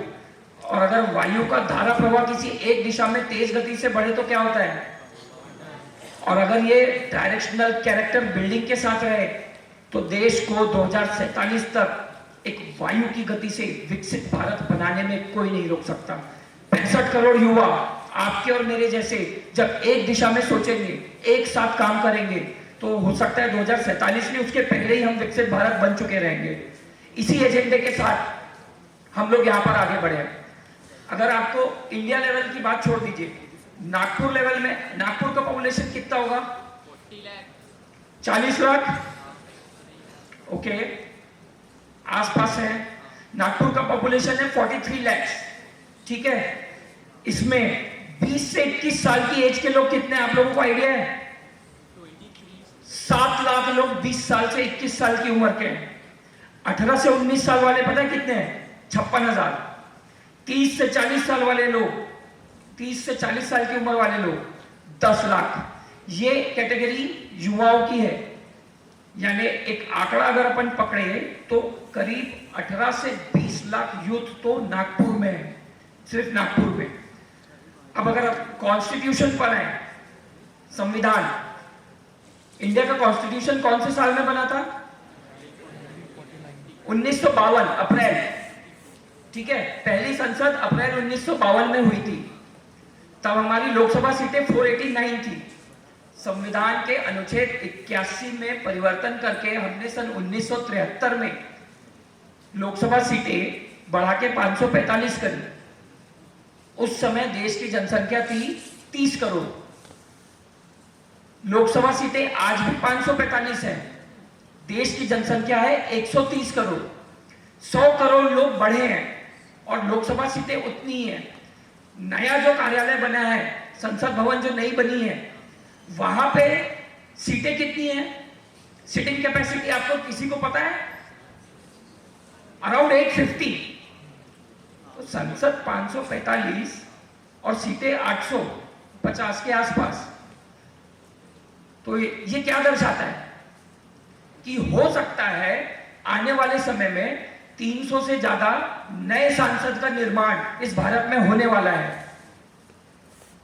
और अगर वायु का धारा प्रवाह किसी एक दिशा में तेज गति से बढ़े तो क्या होता है? और अगर ये डायरेक्शनल कैरेक्टर बिल्डिंग के साथ रहे तो देश को 2047 तक एक वायु की गति से विकसित भारत बनाने में कोई नहीं रोक सकता। 65 करोड़ युवा, आपके और मेरे जैसे, जब एक दिशा में सोचेंगे, एक साथ काम करेंगे, तो हो सकता है 2047 में, उसके पहले ही हम विकसित भारत बन चुके रहेंगे। इसी एजेंडे के साथ हम लोग यहाँ पर आगे बढ़े। अगर आपको इंडिया लेवल की बात छोड़ दीजिए, नागपुर लेवल में, नागपुर का पॉपुलेशन कितना होगा? 40 लाख। ओके, आसपास है। नागपुर का पॉपुलेशन है 43 लाख। ठीक है, इसमें 20 से 21 साल की एज के लोग कितने हैं? आप लोगों को आइडिया है? 7 लाख लोग 20 साल से 21 साल की उम्र के हैं। 18 से 19 साल वाले पता है कितने हैं? 56,000। 30 से 40 साल वाले लोग, 30 से 40 साल की उम्र वाले लोग 10 लाख। ये कैटेगरी युवाओं की है। यानी एक आंकड़ा अगर अपन पकड़े तो करीब 18 से 20 लाख यूथ तो नागपुर में है, सिर्फ नागपुर में। अब अगर आप कॉन्स्टिट्यूशन पर है, संविधान, इंडिया का कॉन्स्टिट्यूशन कौन से साल में बना था? 1952 अप्रैल। ठीक है, पहली संसद अप्रैल 1952 में हुई थी। तब हमारी लोकसभा सीटें 489 थी। संविधान के अनुच्छेद 81 में परिवर्तन करके हमने सन 1973 में लोकसभा सीटें बढ़ा के 545 करी। उस समय देश की जनसंख्या थी 30 करोड़। लोकसभा सीटें आज भी 545 है। देश की जनसंख्या है 130 करोड़। 100 करोड़ लोग बढ़े हैं और लोकसभा सीटें उतनी हैं। नया जो कार्यालय बना है, संसद भवन जो नई बनी है, वहां पे सीटें कितनी हैं? सीटिंग कैपेसिटी आपको किसी को पता है? अराउंड 850। तो संसद 545 और सीटें 850 के आसपास। तो ये क्या दर्शाता है कि हो सकता है आने वाले समय में 300 से ज्यादा नए सांसद का निर्माण इस भारत में होने वाला है,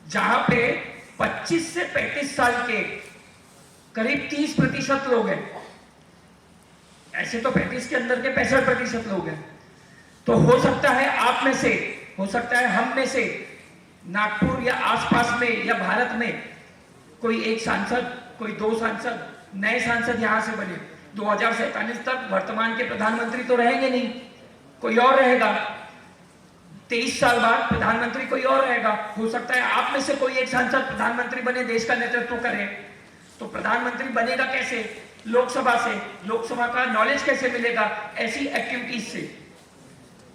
जहां पे 25 से 35 साल के करीब 30% लोग हैं। ऐसे तो 35 के अंदर के 65% लोग हैं। तो हो सकता है आप में से, हो सकता है हम में से नागपुर या आसपास में या भारत में कोई एक सांसद, कोई 2 सांसद, नए सांसद यहां से बने। 2047 तक वर्तमान के प्रधानमंत्री तो रहेंगे नहीं, कोई और रहेगा। 23 साल बाद प्रधानमंत्री कोई और रहेगा। हो सकता है आप में से कोई एक सांसद प्रधानमंत्री बने, देश का नेतृत्व करे। तो प्रधानमंत्री बनेगा कैसे? लोकसभा से। लोकसभा का नॉलेज कैसे मिलेगा? ऐसी एक्टिविटीज से।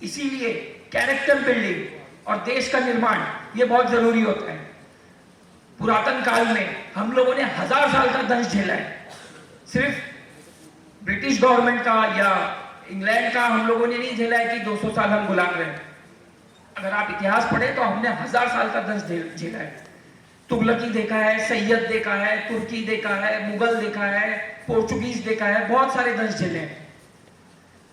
इसीलिए कैरेक्टर बिल्डिंग और देश का निर्माण ये बहुत जरूरी होता है। पुरातन काल में हम लोगों ने 1000 साल का दंश झेला है। सिर्फ ब्रिटिश गवर्नमेंट का या इंग्लैंड का हम लोगों ने नहीं झेला है कि 200 साल हम गुलाम रहे। अगर आप इतिहास पढ़े तो हमने 1000 साल का दंश झेला है। तुगलकी देखा है, सैयद देखा है, तुर्की देखा है, मुगल देखा है, पोर्चुगीज देखा है, बहुत सारे दंश झेले हैं।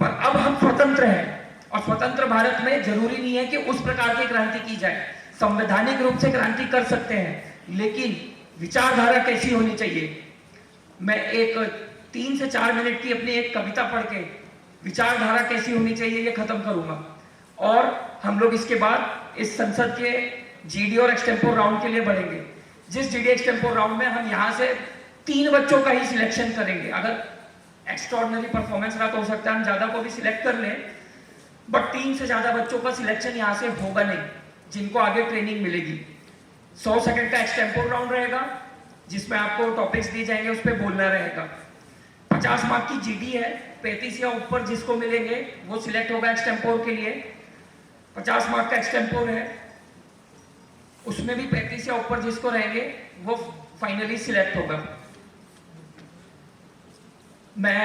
पर अब हम स्वतंत्र हैं और स्वतंत्र भारत में जरूरी नहीं है कि उस प्रकार की क्रांति की जाए। संवैधानिक रूप से क्रांति कर सकते हैं, लेकिन विचारधारा कैसी होनी चाहिए। मैं एक 3 से 4 मिनट की अपनी एक कविता पढ़ के विचारधारा कैसी होनी चाहिए ये खत्म करूंगा। और हम लोग इसके बाद इस संसद के जीडी और एक्सटेम्पोर राउंड के लिए बढ़ेंगे। जिस जीडी एक्सटेम्पोर राउंड में हम यहाँ से 3 बच्चों का ही सिलेक्शन करेंगे। अगर एक्स्ट्रॉर्डिनरी परफॉर्मेंस रहा तो हो सकता है हम ज्यादा को भी सिलेक्ट कर लें, बट 3 से ज्यादा बच्चों का सिलेक्शन यहाँ से होगा नहीं, जिनको आगे ट्रेनिंग मिलेगी। 100 सेकंड का एक्सटेम्पोर राउंड रहेगा, जिसमें आपको टॉपिक्स दिए जाएंगे, उस पर बोलना रहेगा। 50 मार्क की जीडी है, 35 या ऊपर जिसको मिलेंगे वो सिलेक्ट होगा एक्सटेम्पोर के लिए। 50 मार्क का एक्सटेम्पोर है, उसमें भी 35 या ऊपर जिसको रहेंगे वो फाइनली सिलेक्ट होगा। मैं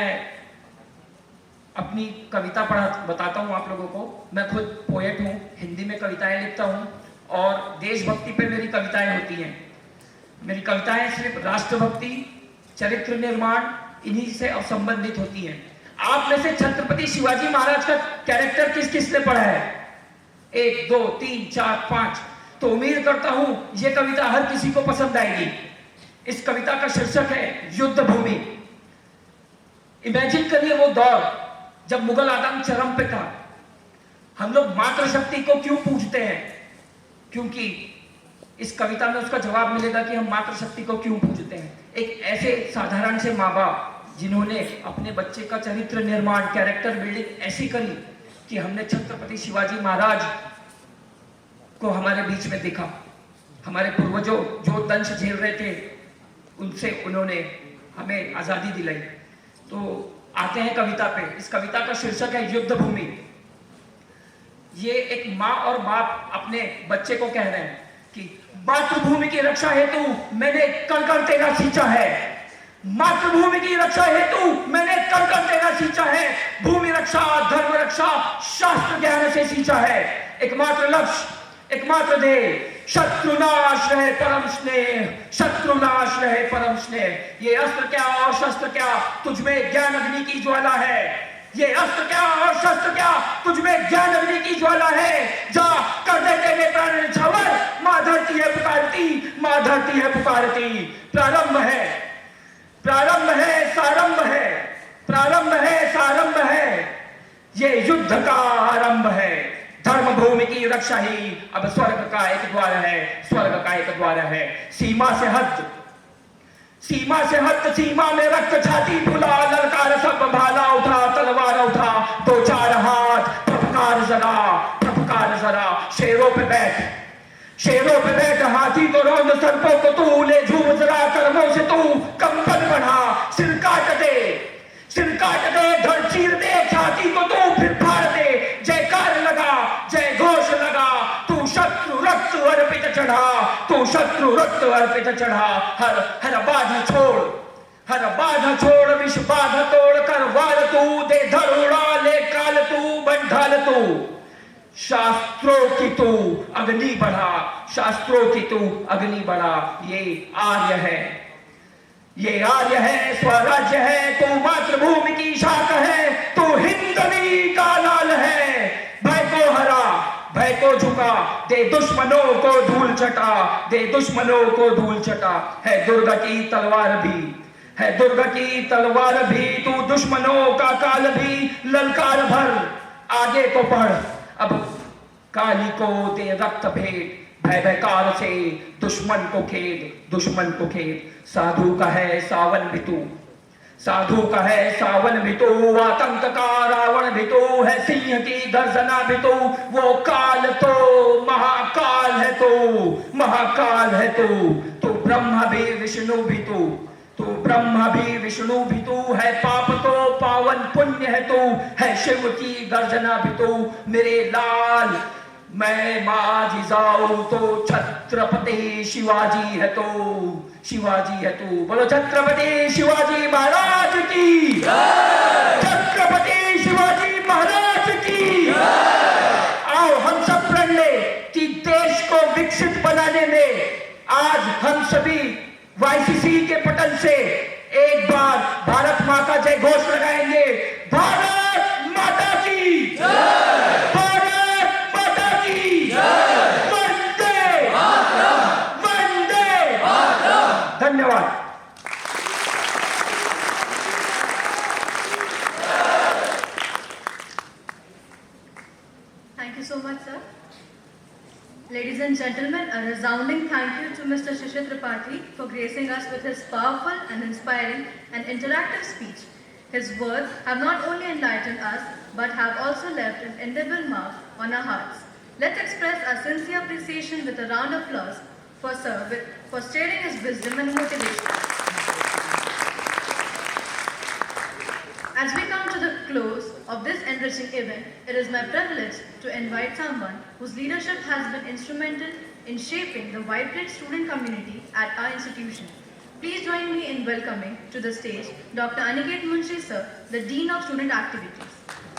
अपनी कविता बताता हूं आप लोगों को। मैं खुद पोएट हूं, हिंदी में कविताएं लिखता हूं और देशभक्ति पे मेरी कविताएं होती हैं। मेरी कविताएं सिर्फ राष्ट्रभक्ति, चरित्र निर्माण इन्हीं से संबंधित होती हैं। आप में से छत्रपति शिवाजी महाराज का कैरेक्टर किस किसने पढ़ा है? 1 2 3 4 5। तो उम्मीद करता हूं यह कविता हर किसी को पसंद आएगी। इस कविता का शीर्षक है युद्ध भूमि। इमेजिन करिए वो दौर जब मुगल आदम चरम पे था। हम लोग मातृशक्ति को क्यों पूजते हैं? क्योंकि इस कविता में उसका जवाब मिलेगा कि हम मातृशक्ति को क्यों पूजते हैं। एक ऐसे साधारण से माँ बाप जिन्होंने अपने बच्चे का चरित्र निर्माण, कैरेक्टर बिल्डिंग ऐसी करी कि हमने छत्रपति शिवाजी महाराज को हमारे बीच में देखा। हमारे पूर्वजों जो दंश झेल रहे थे उनसे उन्होंने हमें आजादी दिलाई। तो आते हैं कविता पे। इस कविता का शीर्षक है युद्ध भूमि। ये एक माँ और बाप अपने बच्चे को कह रहे हैं कि मातृभूमि की रक्षा हेतु मैंने कण कण तेरा सींचा है। मातृभूमि की रक्षा हेतु मैंने कण कण तेरा सींचा है। भूमि रक्षा, धर्म रक्षा शास्त्र ज्ञान से सींचा है। एकमात्र लक्ष्य, एकमात्र ध्येय, शत्रुनाश रहे परम स्नेह, शत्रुनाश रहे परम स्नेह। ये अस्त्र क्या और शस्त्र क्या, तुझमें ज्ञान अग्नि की ज्वाला है। ये अस्त्र क्या और शस्त्र क्या, तुझमें ज्ञान अग्नि की ज्वाला है। जा कर दे तेरे प्राण निछावर, माँ धरती है पुकारती, माँ धरती है पुकारती। प्रारंभ है, प्रारंभ है, सारंभ है, प्रारंभ है, सारंभ है। ये युद्ध का आरंभ है। धर्म भूमि की रक्षा ही अब स्वर्ग का एक द्वार है, स्वर्ग का एक द्वार है। सीमा से हद, सीमा से हद, सीमा में रक्त छाती फुला, ललकार सब भाला उठा, तलवार उठा, 2-4 हाथ, फफकार जरा, फफकार जरा। शेरों पे बैठ, शेरों पे बैठ, हाथी को रौंद, सर्पों को तू ले झूम जरा, कर्मों से तू कंपन बढ़ा। सिर काट दे, सिर काट दे, धड़ चीर दे, छाती को तू फिर फाड़ दे। जयकार लगा, जय घोष लगा, तू शत्रु रक्त अर्पित चढ़ा, तू शत्रु रक्त अर्पित चढ़ा। हर हर बाधा छोड़, हर बाधा छोड़, विष बाधा तोड़ कर वार तू दे, धड़ उड़ा ले काल तू, बंढाल तू। शास्त्रों की तू अग्नि बढ़ा, शास्त्रों की तू अग्नि बढ़ा। ये आर्य है, ये आर्य है, स्वराज्य है, तू मातृभूमि की शाख है, तू हिंदवी का को झुका, दे दुश्मनों को धूल चटा, दे दुश्मनों को धूल चटा। है दुर्गा की तलवार भी, है दुर्गा की तलवार भी, तू दुश्मनों का काल भी ललकार भर। आगे को पढ़ अब, काली को दे रक्त भेद, भय भयकार से दुश्मन को खेद, दुश्मन को खेद। साधु का है सावन भी तू, साधु का है सावन भी तू, आतंक का रावण भी तू, है सिंह की गर्जना भी तू। वो काल तो महाकाल है तू, महाकाल है तू। तू ब्रह्मा भी विष्णु भी तू, तू ब्रह्मा भी विष्णु भी तू। है पाप तो पावन पुण्य है तू, है शिव की गर्जना भी तू। मेरे लाल मैं माझी जाऊं तो छत्रपति शिवाजी है तू, शिवाजी है तू। बोलो छत्रपति शिवाजी महाराज की, छत्रपति शिवाजी महाराज की। आओ हम सब प्रण लें कि देश को विकसित बनाने में आज हम सभी वाईसीसी के पटल से एक बार भारत माँ का जय घोष लगाएंगे। भारत माता की, भारत माता की, वंदे वंदे। धन्यवाद। Thank you so much, sir. Ladies and gentlemen, a resounding thank you to Mr. Shishir Tripathi for gracing us with his powerful and inspiring and interactive speech. His words have not only enlightened us, but have also left an indelible mark on our hearts. Let's express our sincere appreciation with a round of applause for Sir for sharing his wisdom and motivation. As we come to the close of this enriching event, it is my privilege to invite someone whose leadership has been instrumental in shaping the vibrant student community at our institution. Please join me in welcoming to the stage Dr. Aniket Munshi sir, the Dean of Student Activities.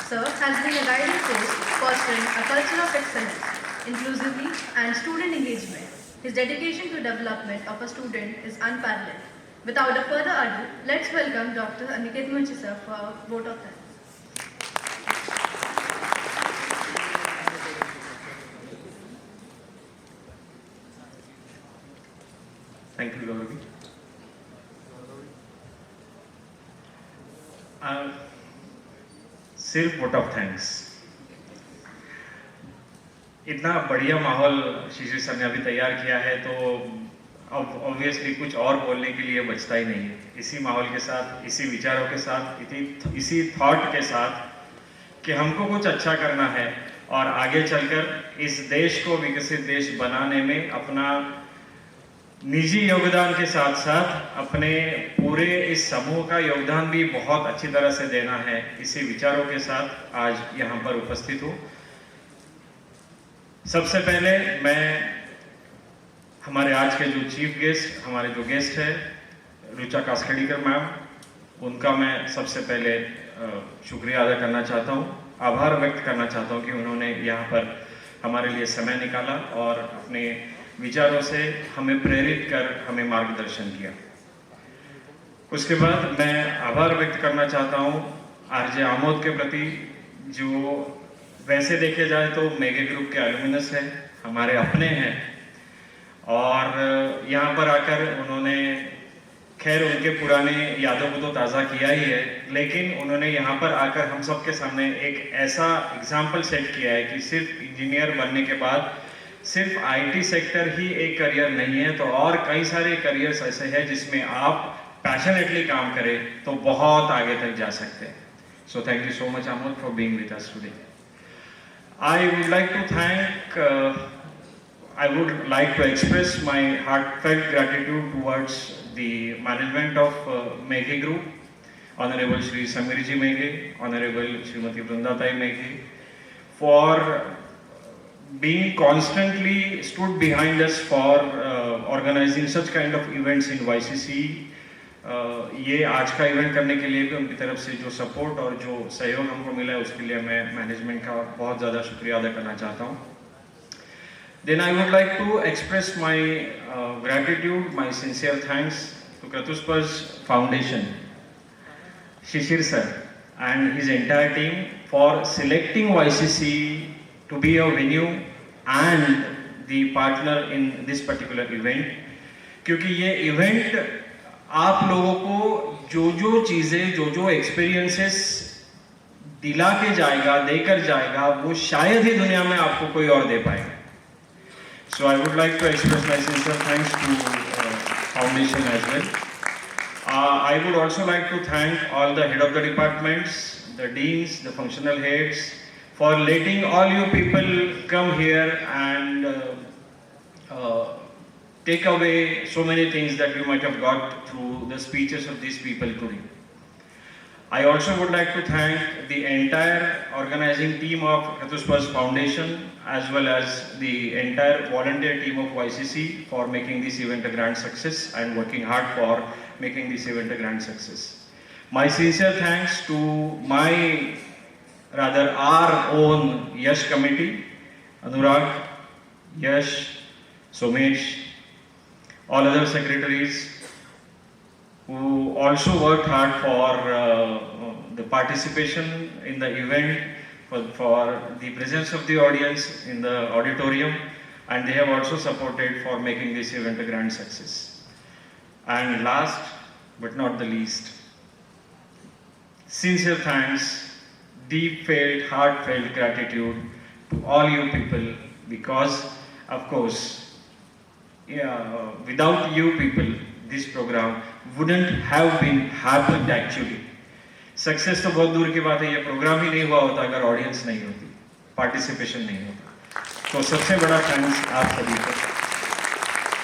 Sir has been a guiding force fostering a culture of excellence, inclusivity and student engagement. His dedication to development of a student is unparalleled. Without a further ado, let's welcome Dr. Aniket Munshi sir for our vote of thanks. Thank you, Gauravi. सिर्फ vote of thanks. इतना बढ़िया माहौल शिशिर sir ने अभी तैयार किया है तो अब ऑब्वियसली कुछ और बोलने के लिए बचता ही नहीं है। इसी माहौल के साथ, इसी विचारों के साथ, इसी थॉट के साथ कि हमको कुछ अच्छा करना है और आगे चलकर इस देश को विकसित देश बनाने में अपना निजी योगदान के साथ साथ अपने पूरे इस समूह का योगदान भी बहुत अच्छी तरह से देना है। इसी विचारों के साथ आज यहाँ पर उपस्थित हूँ। सबसे पहले मैं हमारे आज के जो चीफ गेस्ट, हमारे जो गेस्ट है रुचा कास्कड़ीकर मैम, उनका मैं सबसे पहले शुक्रिया अदा करना चाहता हूँ, आभार व्यक्त करना चाहता हूँ कि उन्होंने यहाँ पर हमारे लिए समय निकाला और अपने विचारों से हमें प्रेरित कर हमें मार्गदर्शन किया। उसके बाद मैं आभार व्यक्त करना चाहता हूँ आरजे आमोद के प्रति, जो वैसे देखे जाए तो मेगे ग्रुप के एल्यूमिनस हैं, हमारे अपने हैं, और यहाँ पर आकर उन्होंने खैर उनके पुराने यादों को तो ताज़ा किया ही है, लेकिन उन्होंने यहाँ पर आकर हम सब के सामने एक ऐसा एग्जाम्पल सेट किया है कि सिर्फ इंजीनियर बनने के बाद सिर्फ आईटी सेक्टर ही एक करियर नहीं है, तो और कई सारे करियर्स ऐसे हैं जिसमें आप पैशनेटली काम करें तो बहुत आगे तक जा सकते हैं। So thank you so much Amod for being with us today. I would like to express my heartfelt gratitude towards the management of Meghe Group, Honorable Shri Samirji Meghe, Honorable Srimati Vrindatai Meghe, for being constantly stood behind us for organizing such kind of events in YCC. ये आज का event करने के लिए भी उनकी तरफ से जो सपोर्ट और जो सहयोग हमको मिला है उसके लिए मैं मैनेजमेंट का बहुत ज़्यादा शुक्रिया अदा करना चाहता हूँ। Then I would like to express my gratitude, my sincere thanks to Kratuspaz Foundation, Shishir sir and his entire team for selecting YCC to be a venue and the partner in this particular event, क्योंकि ये event आप लोगों को जो चीज़ें जो experiences दिला के जाएगा, देकर जाएगा, वो शायद ही दुनिया में आपको कोई और दे पाएगा. So I would like to express my sincere thanks to foundation as well. I would also like to thank all the head of the departments, the deans, the functional heads, for letting all you people come here and take away so many things that you might have got through the speeches of these people today. I also would like to thank the entire organizing team of Hatuspurs Foundation as well as the entire volunteer team of YCC for making this event a grand success and working hard for making this event a grand success. My sincere thanks to our own Yash committee, Anurag, Yash, Somesh, all other secretaries who also worked hard for the participation in the event, for the presence of the audience in the auditorium, and they have also supported for making this event a grand success. And last but not the least, sincere thanks, deep felt, heartfelt gratitude to all you people, because of course, without you people, this program wouldn't have been happened actually. Success तो बहुत दूर की बात है, ये programme ही नहीं हुआ होता अगर ऑडियंस नहीं होती, पार्टिसिपेशन नहीं होता. तो सबसे बड़ा थैंक्स आप सभी को.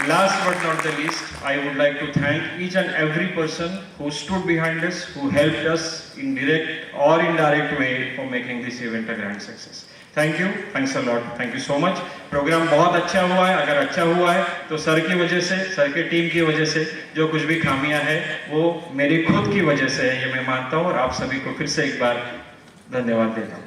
Last but not the least, I would like to thank each and every person who stood behind us, who helped us in direct or indirect way for making this event a grand success. Thank you, thanks a lot, thank you so much. Program बहुत अच्छा हुआ है. अगर अच्छा हुआ है तो sir की वजह से, सर के टीम की वजह से, जो कुछ भी खामियां हैं वो मेरी खुद की वजह से है, ये मैं मानता हूँ और आप सभी को फिर से एक बार धन्यवाद देता हूँ.